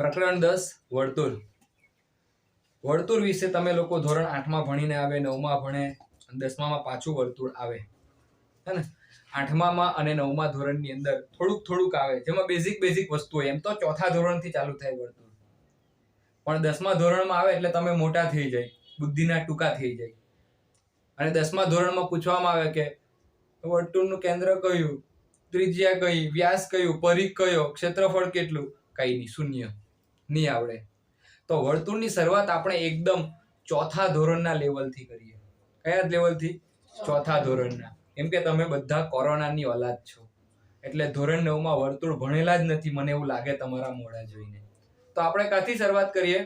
પ્રકરણ 10 વર્તુળ. વર્તુળ વિશે તમે લોકો ધોરણ 8 માં ભણીને આવે, 9 માં ભણે, 10 માં પાછું વર્તુળ આવે, હે ને? 8 માં અને 9 માં ધોરણની અંદર થોડુંક આવે, જેમાં બેઝિક વસ્તુ હોય. એમ તો ચોથા ધોરણથી ચાલુ થાય વર્તુળ, પણ 10 માં ધોરણમાં આવે એટલે તમે મોટા થઈ જાય, બુદ્ધિના ટૂંકા થઈ જાય. અને 10 માં ધોરણમાં પૂછવામાં આવે કે વર્તુળનું કેન્દ્ર કયું, ત્રિજ્યા કઈ, વ્યાસ કયું, પરિઘ કયો, ક્ષેત્રફળ કેટલું, કઈ નહીં, શૂન્ય, નહીં આવડે. તો વર્તુળની શરૂઆત આપણે એકદમ ચોથા ધોરણના લેવલથી કરીએ. કયા લેવલથી? ચોથા ધોરણના. કેમ કે તમે બધા કોરોનાની ઓલાદ છો, એટલે ધોરણ 9 માં વર્તુળ ભણેલા જ નથી, મને એવું લાગે તમારા મોઢા જોઈને. તો આપણે ક્યાંથી શરૂઆત કરીએ?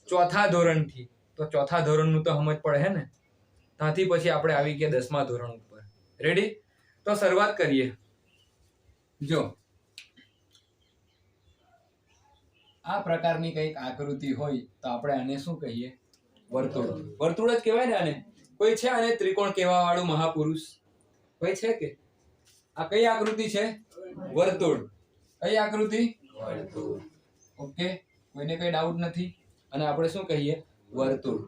ચોથા ધોરણથી. તો ચોથા ધોરણનું તો સમજ પડે હે ને? ત્યાંથી પછી આપણે આવી ગયા 10મા ધોરણ ઉપર. રેડી? તો શરૂઆત કરીએ. જો આ પ્રકારની કઈક આકૃતિ હોય તો આપણે આને શું કહીએ? વર્તુળ. વર્તુળ જ કહેવાય ને આને. કોઈ છે આને ત્રિકોણ કહેવા વાળું મહાપુરુષ? કોઈ છે કે? આ કઈ આકૃતિ છે? વર્તુળ. કઈ આકૃતિ? વર્તુળ. ઓકે, કોઈને કઈ ડાઉટ નથી? અને આપણે શું કહીએ? વર્તુળ.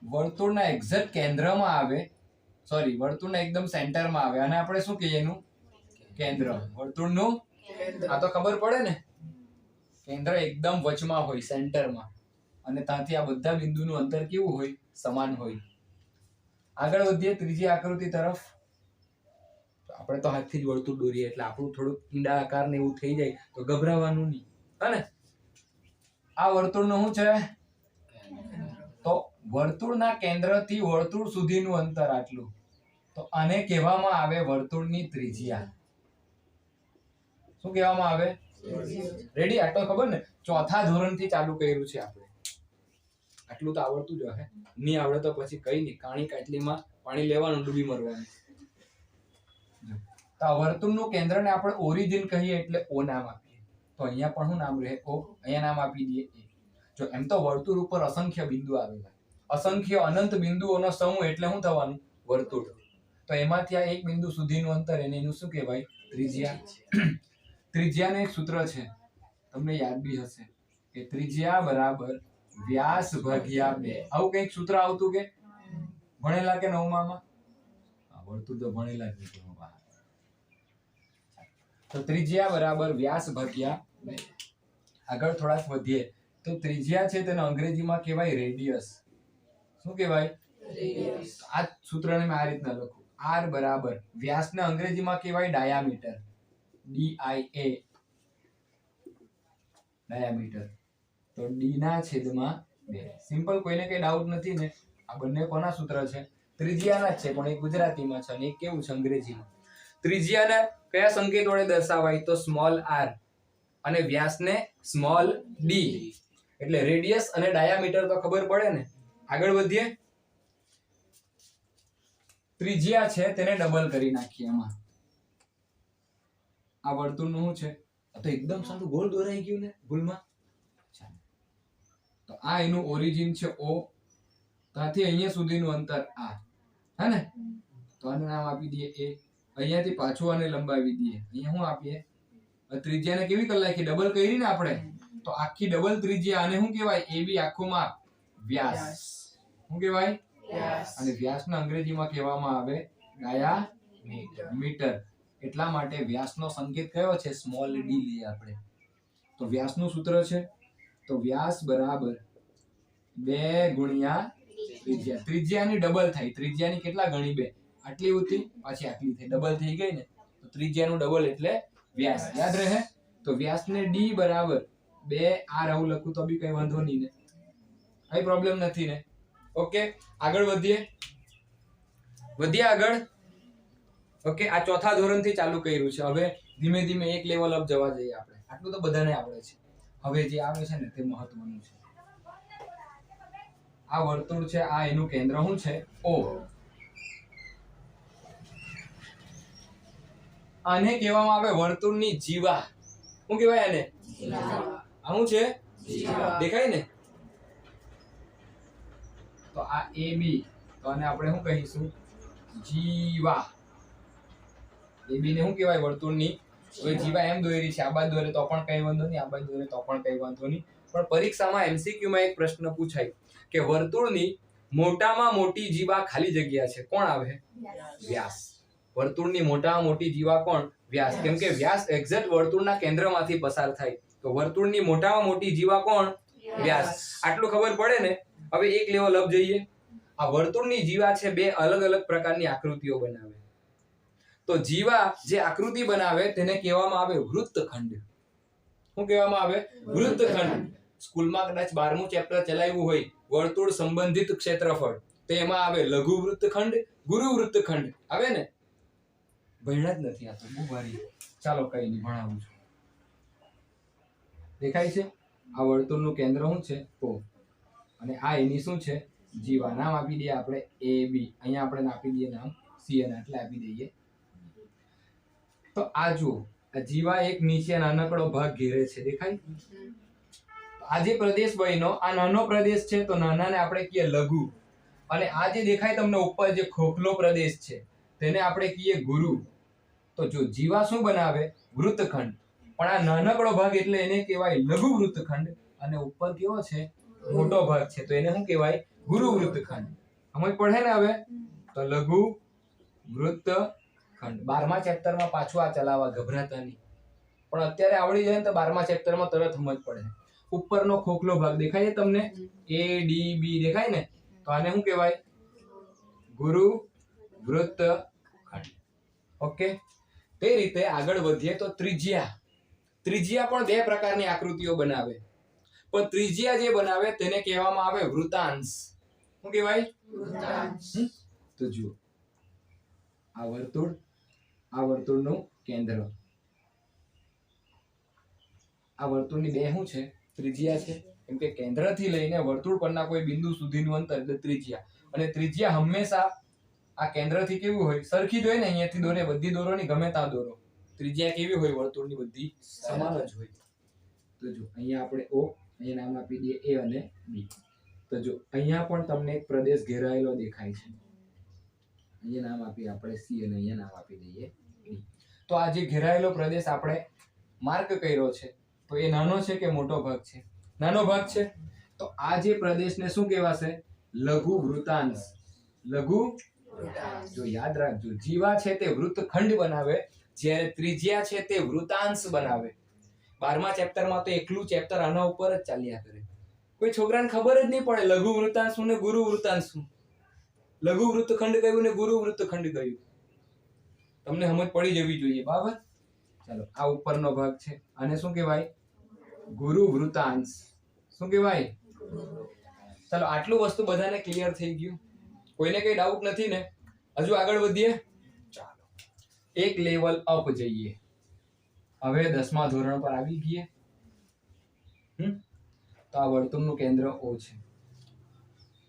વર્તુળના એક્ઝેક્ટ કેન્દ્રમાં આવે, વર્તુળના એકદમ સેન્ટરમાં આવે, અને આપણે શું કહીએ? એનું કેન્દ્ર. વર્તુળનું આ તો ખબર પડે ને, કેન્દ્ર એકદમ વચમાં હોય, સેન્ટરમાં, અને ત્યાંથી આ બધા બિંદુનું અંતર કેવું હોય? સમાન હોય. આગળ વધીએ ત્રીજી આકૃતિ તરફ. આપણે તો હાથથી જ વર્તુળ દોરીએ એટલે આપણું થોડુંક ઈંડા આકાર ને એવું થઈ જાય તો ગભરાવાનું નહીં, હે ને? આ વર્તુળનું શું છે? તો વર્તુળના કેન્દ્રથી વર્તુળ સુધીનું અંતર આટલું. તો આને કહેવામાં આવે વર્તુળની ત્રિજ્યા. શું કહેવામાં આવે? રેડી? આટલો ખબર ને? ચોથા ધોરણથી ચાલુ કર્યું છે આપણે. આટલું તો આવડતું જ હશે. નહીં આવડે તો પછી કઈ નહીં, કાણી કાટલીમાં પાણી લેવાનું, ડૂબી મરવાનું. તો આ વર્તુળનું કેન્દ્રને આપણે ઓરિજિન કહીએ એટલે ઓ નામ આપીએ. તો અહીંયા પણ શું નામ રહે? ઓ. અહીંયા નામ આપી દઈએ એ. જો એમ તો વર્તુળ ઉપર અસંખ્ય બિંદુ આવેલા, અસંખ્ય અનંત બિંદુઓનો સમૂહ એટલે શું થવાનું? વર્તુળ. તો એમાંથી આ એક બિંદુ સુધીનું અંતર, એનું શું કહેવાય? ત્રિજ્યા. ત્રિજ્યાનું એક સૂત્ર છે, તમને યાદ બી હશે, કે ત્રિજ્યા બરાબર વ્યાસ ભાગ્યા 2. આવું કઈક સૂત્ર આવતું કે? ભણેલા કે 9મા માં? વર્તુળ તો ભણેલા જ નથી. તો ત્રિજ્યા બરાબર વ્યાસ ભાગ્યા 2. આગળ થોડાક વધીએ તો ત્રિજ્યા છે તેને અંગ્રેજીમાં કહેવાય રેડિયસ. શું કહેવાય? રેડિયસ. આ સૂત્રને મેં આ રીતના લખું, r બરાબર વ્યાસને અંગ્રેજીમાં કહેવાય ડાયામીટર, DIA, ડાયામીટર. તો d ના છેદમાં 2. સિમ્પલ. કોઈને કઈ ડાઉટ નથી ને? આ બંને કોના સૂત્ર છે? ત્રિજ્યાના જ છે, પણ એક ગુજરાતીમાં છે અને એક કેવું છે? અંગ્રેજીમાં. ત્રિજ્યાને કયા સંકેત વડે દર્શાવાય? તો સ્મોલ r, અને વ્યાસને સ્મોલ d. એટલે રેડિયસ અને ડાયામીટર તો ખબર પડે ને? આગળ વધીએ. ત્રિજ્યા છે તેને ડબલ કરી નાખીએ આમાં. આ વર્તુળનું શું છે? તો એકદમ સારું ગોળ દોરાઈ ગયું ને ભૂલમાં. તો આ એનું ઓરિજિન છે O, ત્યાંથી અહીંયા સુધીનું અંતર આ, હે ને? તો આનું નામ આપી દઈએ A. અહીંયાથી પાછું આને લંબાવી દઈએ. અહીંયા શું આપીએ? ત્રિજ્યાને કેવી કરી નાખી? ડબલ કરી ને આપણે. તો આખી ડબલ ત્રિજ્યા, આને શું કહેવાય? AB આખું માપ, વ્યાસ. શું કહેવાય? વ્યાસ. અને વ્યાસને અંગ્રેજીમાં કહેવામાં આવે ડાયામીટર. એટલા માટે વ્યાસનો સંકેત કયો છે? સ્મોલ d લઈએ આપણે. તો વ્યાસનું સૂત્ર છે, તો વ્યાસ બરાબર 2 ગુણ્યા ત્રિજ્યા. ત્રિજ્યાની ડબલ થાય. ત્રિજ્યાની કેટલા ગણી? 2. આટલી હતી, પાછી આટલી થઈ, ડબલ થઈ ગઈ ને? તો ત્રિજ્યાનું ડબલ એટલે વ્યાસ. યાદ રહે? તો વ્યાસને d બરાબર 2r આવું લખું તો બી કઈ વાંધો નહીં ને? કઈ પ્રોબ્લેમ નથી ને? ઓકે, આગળ વધીએ આગળ. ઓકે, આ ચોથા ધોરણથી ચાલુ કર્યું છે. હવે ધીમે ધીમે એક લેવલ અપ જવા જઈએ આપણે. આટલું તો બધાને આવડે છે. હવે જે આવે છે ને તે મહત્વનું છે. આ વર્તુળ છે, આ એનું કેન્દ્ર શું છે? O. આને કહેવામાં આવે વર્તુળની જીવા. શું કહેવાય આને? આ શું છે? દેખાય ને? તો આ AB, તો આને આપણે શું કહીશું? જીવા. AB ને શું કહેવાય? વર્તુળની હવે જીવા એમ દોરી છે, આ બાજુ દોરે તો પણ કઈ વાંધો નહીં, આ બાજુ દોરે તો પણ કઈ વાંધો નહીં. પણ પરીક્ષામાં MCQ માં એક પ્રશ્ન પૂછાય કે વર્તુળની મોટામાં મોટી જીવા ખાલી જગ્યા છે, કોણ આવે? વ્યાસ. વર્તુળની મોટામાં મોટી જીવા કોણ? વ્યાસ. કેમ કે વ્યાસ એક્ઝેક્ટ વર્તુળના કેન્દ્રમાંથી પસાર થાય, તો વર્તુળની મોટામાં મોટી જીવા કોણ? વ્યાસ. આટલું ખબર પડે ને. હવે એક લેવલ અપ જઈએ. આ વર્તુળની જીવા છે બે અલગ અલગ પ્રકારની આકૃતિઓ બનાવે. તો જીવા જે આકૃતિ બનાવે તેને કહેવામાં આવે વૃત્તખંડ. શું કહેવામાં આવે? વૃત્તખંડ. સ્કૂલમાં કદાચ 12મું ચેપ્ટર ચલાવ્યું હોય વર્તુળ સંબંધિત ક્ષેત્રફળ, તો એમાં આવે લઘુ વૃત્તખંડ, ગુરુ વૃત્તખંડ આવે ને. ભણ્યા જ નથી આ તો બહુ ભારી. ચાલો કઈ નહીં, ભણાવું છું. દેખાય છે? આ વર્તુળનું કેન્દ્ર શું છે? O. અને આ એની શું છે? જીવા. નામ આપી દઈએ આપણે AB. અહીંયા આપણે આપી દઈએ નામ C અને એટલે આપી દઈએ. તો આ જુઓ, આ જીવા એક નીચે નાનકડો ભાગ ઘેરે છે, દેખાય? આ જે પ્રદેશ બન્યો, આ નાનો પ્રદેશ છે, તો નાનાને આપણે કહીએ લઘુ. અને આ જે દેખાય તમને ઉપર જે ખોખલો પ્રદેશ છે તેને આપણે કહીએ ગુરુ. તો જો જીવા શું બનાવે? વૃત્તખંડ. પણ આ નાનકડો ભાગ એટલે એને કહેવાય લઘુ વૃત્તખંડ, અને ઉપર કેવો છે? મોટો ભાગ છે, તો એને શું કહેવાય? ગુરુ વૃત્તખંડ. સમજ પડે ને હવે? તો લઘુ વૃત્તખંડ 12મા ચેપ્ટરમાં પાછું આ ચલાવવા, ગભરાતા નહીં. પણ અત્યારે આવડી જાય ને તો 12મા ચેપ્ટરમાં તરત સમજ પડે. ઉપરનો ખોખલો ભાગ દેખાય છે તમને? ADB દેખાય ને? તો આને શું કહેવાય? ગુરુ વૃત્તખંડ. ઓકે. તે રીતે આગળ વધીએ તો ત્રિજ્યા. ત્રિજ્યા પણ બે પ્રકારની આકૃતિઓ બનાવે. પણ ત્રિજ્યા જે બનાવે તેને કહેવામાં આવે વૃતાંશ. શું કહેવાય? વૃતાંશ. તો જુઓ, આ વર્તુળનું કેન્દ્ર. આ વર્તુળની બે શું છે? ત્રિજ્યા છે. કેમ કે કેન્દ્રથી લઈને વર્તુળ પરના કોઈ બિંદુ સુધીનું અંતર એટલે ત્રિજ્યા. અને ત્રિજ્યા હંમેશા આ કેન્દ્રથી કેવું હોય? સરખી જ હોય ને. અહીંયાથી દોરે, બધી દોરો ની, ગમે ત્યાં દોરો, ત્રિજ્યા કેવી હોય? વર્તુળની બધી સમાન જ હોય. તો જો અહીંયા આપણે O, અહીંયા નામ આપી દઈએ A અને B. તો જો અહીંયા પણ તમને એક પ્રદેશ ઘેરાયેલો દેખાય છે. અહીંયા નામ આપીએ આપણે C અને અહીંયા નામ આપી દઈએ D. તો આ જે ઘેરાયેલો પ્રદેશ આપણે માર્ક કર્યો છે, તો એ નાનો છે કે મોટો ભાગ છે? નાનો ભાગ છે. તો આ જે પ્રદેશને શું કહેવાશે? લઘુ વૃતાંશ. લઘુ વૃતાંશ. જો યાદ રાખજો, જીવા છે તે વૃત્તખંડ બનાવે, જ્યારે ત્રિજ્યા છે તે વૃતાંશ બનાવે. 12મા ચેપ્ટરમાં તો એકલું ચેપ્ટર આના ઉપર જ ચાલ્યા કરે. કોઈ છોકરાને ખબર જ નહીં પડે લઘુ વૃતાંશ શું ને ગુરુ વૃતાંશ શું. લઘુ વૃત્તખંડ કયું ને ગુરુ વૃત્તખંડ કયું, તમને સમજ પડી જવી જોઈએ. બરાબર? ચાલો, આ ઉપરનો ભાગ છે, આને શું કહેવાય? ગુરુ વૃતાંશ. શું કહેવાય? ચાલો, આટલું વસ્તુ બધાને ક્લિયર થઈ ગયું? કોઈને કઈ ડાઉટ નથી ને? હજુ આગળ વધીએ. ચાલો, એક લેવલ અપ જઈએ. હવે 10મા ધોરણ પર આવી ગઈએ. તો આ વર્તુળનું કેન્દ્ર O છે.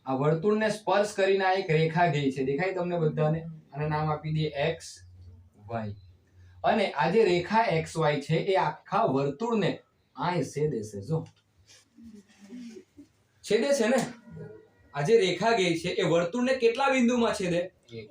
આ વર્તુળને સ્પર્શ કરીને આ એક રેખા ગઈ છે, દેખાય તમને બધાને? આને નામ આપી દઈએ X Y. અને આ જે રેખા XY છે એ આખા વર્તુળને આય છેદે છે. જો છેદે છે ને. આ જે રેખા ગઈ છે એ વર્તુળને કેટલા બિંદુમાં છેદે? એક.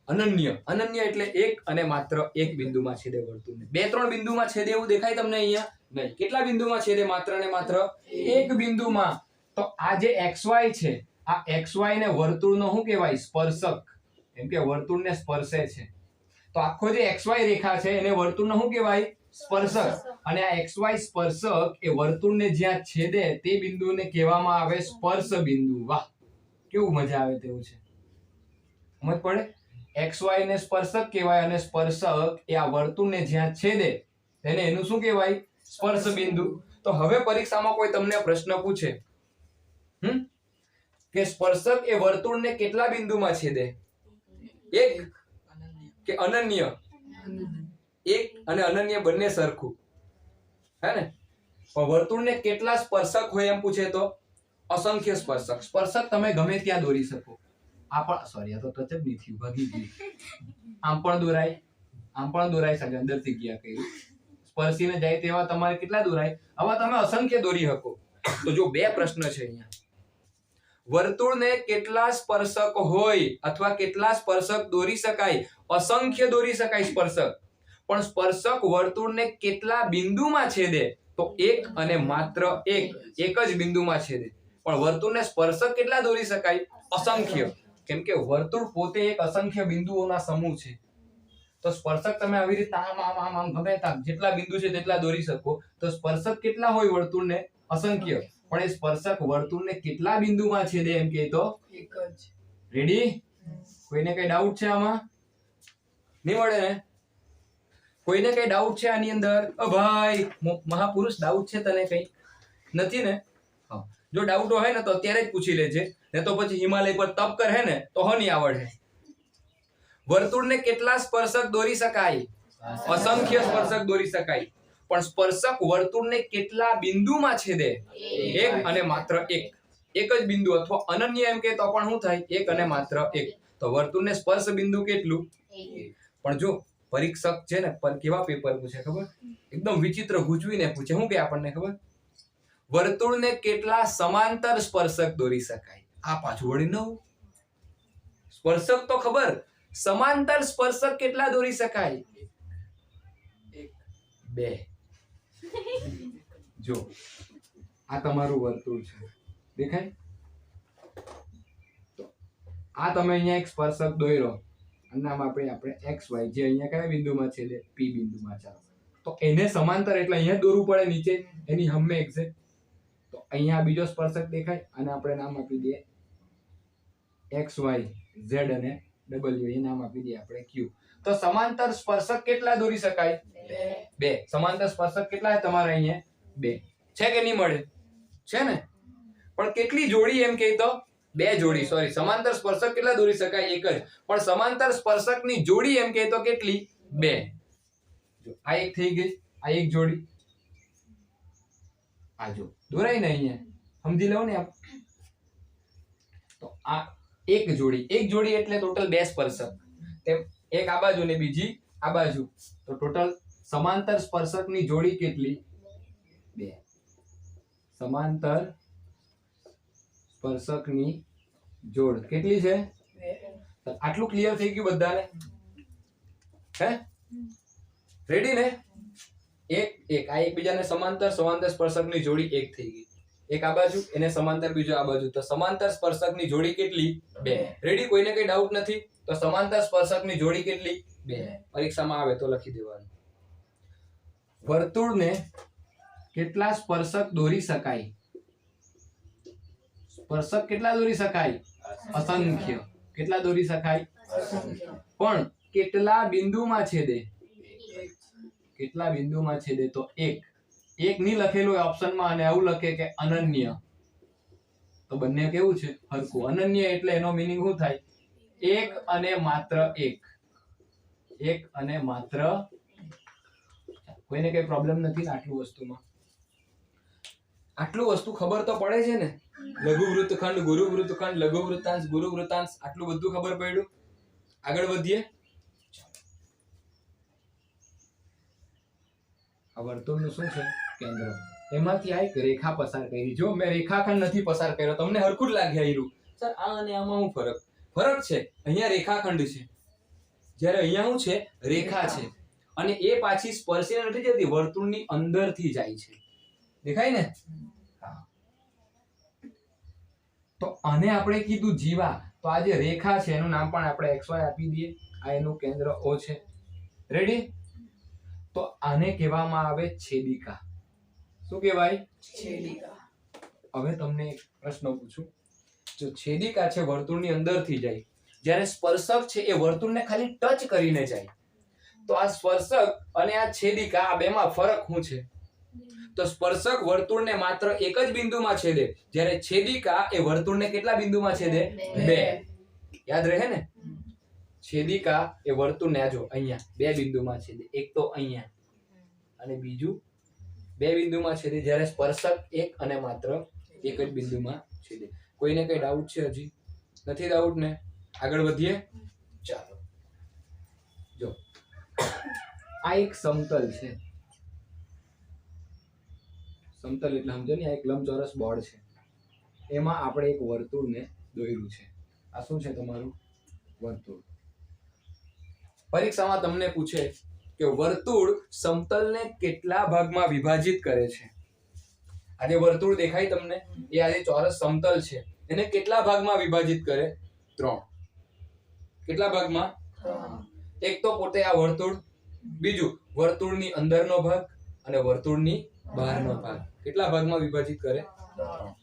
અનન્ય એટલે એક અને માત્ર એક બિંદુમાં છેદે વર્તુળને. 2-3 બિંદુમાં છેદે એવું દેખાય તમને અહીંયા? નહીં. કેટલા બિંદુમાં છેદે? માત્ર ને માત્ર એક બિંદુમાં. તો આ જે XY છે, આ XY ને વર્તુળનો શું કહેવાય? સ્પર્શક. કેમ કે વર્તુળને સ્પર્શે છે. તો આખો જે XY રેખા છે એને વર્તુળનો શું કહેવાય? સ્પર્શક. અને આ XY સ્પર્શક એ વર્તુળને જ્યાં છેદે તે બિંદુને કહેવામાં આવે સ્પર્શ બિંદુ. વાહ, કેવું મજા આવે તેવું છે. સમજ પડે? XY ને સ્પર્શક કહેવાય, અને સ્પર્શક એ આ વર્તુળને જ્યાં છેદે તેને એનું શું કહેવાય? સ્પર્શ બિંદુ. તો હવે પરીક્ષામાં કોઈ તમને પ્રશ્ન પૂછે કે સ્પર્શક એ વર્તુળને કેટલા બિંદુમાં છેદે? એક કે અનન્ય? એક અને અનન્ય બંને સરખું હે ને. પણ વર્તુળને કેટલા સ્પર્શક હોય એમ પૂછે તો અસંખ્ય સ્પર્શક. સ્પર્શક તમે ગમે ત્યાં દોરી શકો. આ પણ સોરી, આ તો ટચ જ નહીં થયું, ભાગી ગયું. આમ પણ દોરાય, આમ પણ દોરાય શકે. અંદરથી ગયા કર્યું સ્પર્શીને જાય તેવા તમારે કેટલા દોરાય? આવા તમે અસંખ્ય દોરી શકો. તો જો બે પ્રશ્ન છે અહીંયા. વર્તુળને કેટલા સ્પર્શક હોય અથવા કેટલા સ્પર્શક દોરી શકાય? અસંખ્ય દોરી શકાય સ્પર્શક. પણ સ્પર્શક વર્તુળને કેટલા બિંદુમાં છેદે? તો એક અને માત્ર એક જ બિંદુમાં છેદે. પણ વર્તુળને સ્પર્શક કેટલા દોરી શકાય? અસંખ્ય. કેમ કે વર્તુળ પોતે એક અસંખ્ય બિંદુઓના સમૂહ છે. તો સ્પર્શક તમે આવી રીતે આમ ગમે ત્યાં જેટલા બિંદુ છે તેટલા દોરી શકો. તો સ્પર્શક કેટલા હોય વર્તુળને? અસંખ્ય. પણ એ સ્પર્શક વર્તુળને કેટલા બિંદુમાં છેદે એમ કે તો એક જ. રેડી? કોઈને કઈ ડાઉટ છે આમાં? નહીં મળે ને? કોઈને કઈ ડાઉટ છે આની અંદર? ભાઈ મહાપુરુષ ડાઉટ છે તને કઈ? નથી ને? હા, જો ડાઉટ હોય ને તો અત્યારે જ પૂછી લેજે, ને તો પછી હિમાલય પર તપ કરે ને તો હની આવડે. વર્તુળને કેટલા સ્પર્શક દોરી શકાય? અસંખ્ય સ્પર્શક દોરી શકાય. પણ સ્પર્શક વર્તુળને કેટલા બિંદુમાં છેદે? એક અને માત્ર એક. એક જ બિંદુ અથવા અનન્ય એમ કે તો પણ શું થાય? એક અને માત્ર એક. તો વર્તુળને સ્પર્શ બિંદુ કેટલું? પણ જો પરીક્ષક છે ને કેવા પેપર પૂછે ખબર? એકદમ વિચિત્ર ગૂંચવીને પૂછે. શું કે આપણને ખબર? વર્તુળને કેટલા સમાંતર સ્પર્શક દોરી શકાય? આ પાછું વળી નવું. સ્પર્શક તો ખબર, સમાંતર સ્પર્શક કેટલા દોરી શકાય? 2. જો આ તમારું વર્તુળ છે, દેખાય? તો આ તમે અહીંયા એક સ્પર્શક દોર્યો, નામ આપણે XY, જે અહીંયા કયા બિંદુમાં છેદે? P બિંદુમાં. ચાલો, તો એને સમાંતર એટલે અહીંયા દોરવું પડે નીચે એની હમે એક્ઝેક્ટ. તો અહીંયા બીજો સ્પર્શક દેખાય અને આપણે નામ આપી દઈએ XY, Z અને W, એ નામ આપી દઈએ આપણે Q. તો સમાંતર સ્પર્શક કેટલા દોરી શકાય? 2. સમાંતર સ્પર્શક કેટલા છે તમારે અહીંયા? 2. છે કે નહીં મળે? છે ને? પણ કેટલી જોડી એમ કે તો 2 જોડી. સોરી, સમાંતર સ્પર્શક કેટલા દોરી શકાય? એક જ. પણ સમાંતર સ્પર્શકની જોડી એમ કે તો કેટલી? 2. જો આ એક થઈ ગઈ, આ એક જોડી. આ જો દોરાય ને અહીંયા, સમજી લો ને આપ. તો આ એક જોડી એટલે ટોટલ 2 સ્પર્શક. તેમ એક આ બાજુ ને બીજી આ બાજુ. તો ટોટલ સમાંતર સ્પર્શકની જોડી કેટલી? 2. સમાંતર સ્પર્શકની જોડ કેટલી છે? આટલું ક્લિયર થઈ ગયું બધાને? હે? રેડી ને? એક આ એકબીજાને સમાંતર સ્પર્શકની જોડી એક થઈ ગઈ. એક આ બાજુ, એને સમાંતર બીજો આ બાજુ. તો સમાંતર સ્પર્શકની જોડી કેટલી? 2. રેડી? કોઈને કઈ ડાઉટ નથી? તો સમાંતર સ્પર્શકની જોડી કેટલી? 2. પરીક્ષામાં આવે તો લખી દેવાનું. વર્તુળને કેટલા સ્પર્શક દોરી શકાય? સ્પર્શક કેટલા દોરી શકાય? અસંખ્ય. કેટલા દોરી શકાય? પણ કેટલા બિંદુમાં છેદે? કેટલા બિંદુમાં છેદે? તો એક. એક ની લખેલું ઓપ્શનમાં અને આવું લખે કે અનન્ય. તો બંને કેવું છે? હરખું. અનન્ય એટલે એનો મીનિંગ શું થાય? એક અને માત્ર એક. એક અને માત્ર. કોઈને કઈ પ્રોબ્લેમ નથી ને આટલું વસ્તુમાં? આટલું વસ્તુ ખબર તો પડે છે ને? લઘુ વૃત્તખંડ, ગુરુ વૃત્તખંડ, લઘુ વૃત્તાંશ, ગુરુ વૃત્તાંશ, આટલું બધું ખબર પડ્યું? આગળ વધીએ. આ વર્તુળનું શું છે? કેન્દ્ર. એમાંથી આ એક રેખા પસાર કરી. જો મેં રેખાખંડ નથી પસાર કર્યો, તમને હરખું જ લાગે આયરું. સર આ અને આમાં શું ફરક? ફરક છે, અહીંયા રેખાખંડ છે, જ્યારે અહીંયા શું છે? રેખા છે. અને એ પાછી સ્પર્શીને નથી જતી, વર્તુળની અંદરથી જાય છે. દેખાય ને? હા. તો આને આપણે કીધું જીવા. તો આ જે રેખા છે એનું નામ પણ આપણે XY આપી દઈએ. આ એનું કેન્દ્ર O છે. રેડી? તો આને કહેવામાં આવે છેદિકા. શું કહેવાય? છેદિકા. હવે તમને એક પ્રશ્ન પૂછું. જો છેદિકા છે વર્તુળની અંદરથી જાય, જ્યારે સ્પર્શક છે એ વર્તુળને ખાલી ટચ કરીને જાય, તો આ સ્પર્શક અને આ છેદિકા આ બેમાં ફરક શું છે? તો સ્પર્શક વર્તુળને માત્ર એક જ બિંદુમાં છેદે, જ્યારે છેદિકા એ વર્તુળને કેટલા બિંદુમાં છેદે? 2. યાદ રહે ને? છેદિકા એ વર્તુળને આજો અહીંયા 2 બિંદુમાં છેદે. એક તો અહીંયા અને બીજું 2 બિંદુમાં છેદે, જ્યારે સ્પર્શક એક અને માત્ર એક જ બિંદુમાં છેદે. કોઈને કઈ ડાઉટ છે? હજી નથી ડાઉટ ને? આગળ વધીએ. ચાલો, જો આ એક સમતલ છે. સમતલ એટલે સમજો ને, આ એક લંબચોરસ બોર્ડ છે, એમાં આપણે એક વર્તુળને દોર્યું છે. આ શું છે તમારું? વર્તુળ. પરીક્ષામાં તમને પૂછે કે વર્તુળ સમતલને કેટલા ભાગમાં વિભાજિત કરે છે. આ જે વર્તુળ દેખાય તમને એ આ જે ચોરસ સમતલ છે એને કેટલા ભાગમાં વિભાજિત કરે? 3. કેટલા ભાગમાં? એક તો પોતે આ વર્તુળ, બીજું વર્તુળની અંદરનો ભાગ અને વર્તુળની બહારનો ભાગ. કેટલા ભાગમાં વિભાજિત કરે? 3.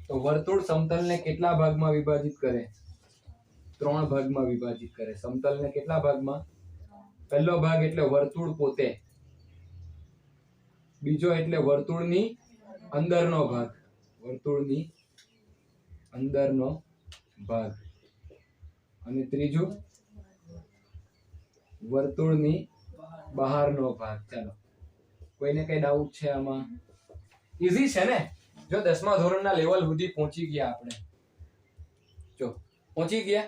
તો વર્તુળ સમતલને કેટલા ભાગમાં વિભાજિત કરે? 3 ભાગમાં વિભાજિત કરે. સમતલને કેટલા ભાગમાં? પહેલો ભાગ એટલે વર્તુળ પોતે, બીજો એટલે વર્તુળની અંદરનો ભાગ, વર્તુળની અંદરનો ભાગ, અને ત્રીજું વર્તુળની બહારનો ભાગ. ચાલો, કોઈને કઈ ડાઉટ છે આમાં? ઈઝી છે ને? જો 10મા ધોરણના લેવલ સુધી પહોંચી ગયા આપણે, જો પહોંચી ગયા.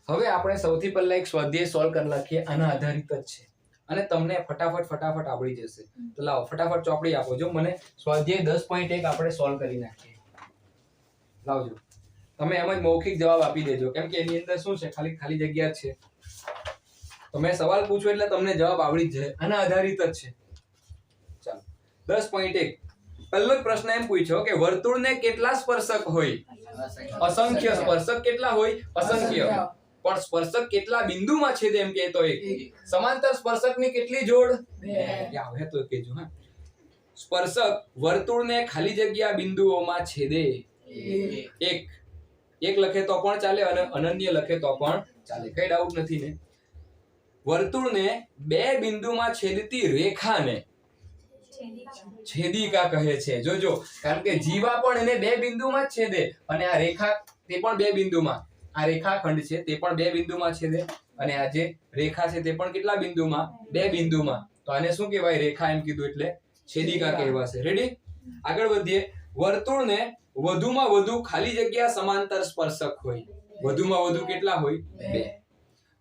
હવે આપણે સૌથી પહેલા એક સ્વાધ્યાય સોલ્વ કરી નાખીએ, આના આધારિત જ છે અને તમને ફટાફટ આવડી જશે. તો લાવો ફટાફટ ચોપડી આપો. જો મને સ્વાધ્યાય 10.1 આપણે સોલ્વ કરી નાખીએ. લાવજો. તમે એમ જ મૌખિક જવાબ આપી દેજો, કેમ કે એની અંદર શું છે, ખાલી જગ્યા છે. તો મેં સવાલ પૂછ્યો એટલે તમને જવાબ આવડી જ જાય, આના આધારિત જ છે. ચાલો 10.1 પહેલો જ પ્રશ્ન એમ પૂછ્યો કે વર્તુળને કેટલા સ્પર્શક હોય? અસંખ્ય. સ્પર્શક કેટલા હોય? અસંખ્ય. પણ સ્પર્શક કેટલા બિંદુમાં છેદે? એમ કે તો એક. સમાંતર સ્પર્શકની કેટલી જોડ? 2. આવે તો કહેજો. હા, સ્પર્શક વર્તુળને ખાલી જગ્યા બિંદુઓમાં છેદે 1. એક લખે તો પણ ચાલે અને અનન્ય લખે તો પણ ચાલે, કઈ ડાઉટ નથી ને? વર્તુળને 2 બિંદુમાં છેદતી રેખાને છેદિકા કહે છે. જોજો, કારણ કે જીવા પણ એને 2 બિંદુમાં જ છેદે અને આ રેખા તે પણ 2 બિંદુમાં. આ રેખાખંડ છે તે પણ 2 બિંદુમાં છેદે અને આ જે રેખા છે તે પણ કેટલા બિંદુમાં? 2 બિંદુમાં. તો આને શું કહેવાય? રેખા એમ કીધું એટલે છેદિકા કહેવાશે. રેડી? આગળ વધીએ. વર્તુળને વધુમાં વધુ ખાલી જગ્યા સમાંતર સ્પર્શક હોય. વધુમાં વધુ કેટલા હોય? 2.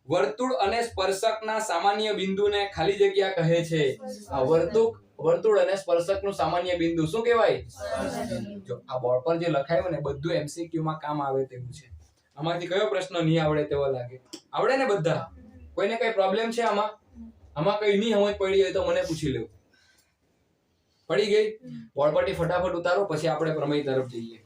વર્તુળ અને સ્પર્શકના સામાન્ય બિંદુને ખાલી જગ્યા કહે છે. આ વર્તુળ અને સ્પર્શકનું સામાન્ય બિંદુ શું કહેવાય? જો આ બોર્ડ પર જે લખાયું ને બધું MCQ માં કામ આવે તેવું છે. આમાંથી કયો પ્રશ્ન નહીં આવડે તેવો લાગે? આવડે ને બધા? કોઈને કઈ પ્રોબ્લેમ છે આમાં? આમાં કઈ નહીં સમજ પડી હોય તો મને પૂછી લેવું. પડી ગઈ? બોર્ડ પરથી ફટાફટ ઉતારો, પછી આપણે પ્રમેય તરફ જઈએ.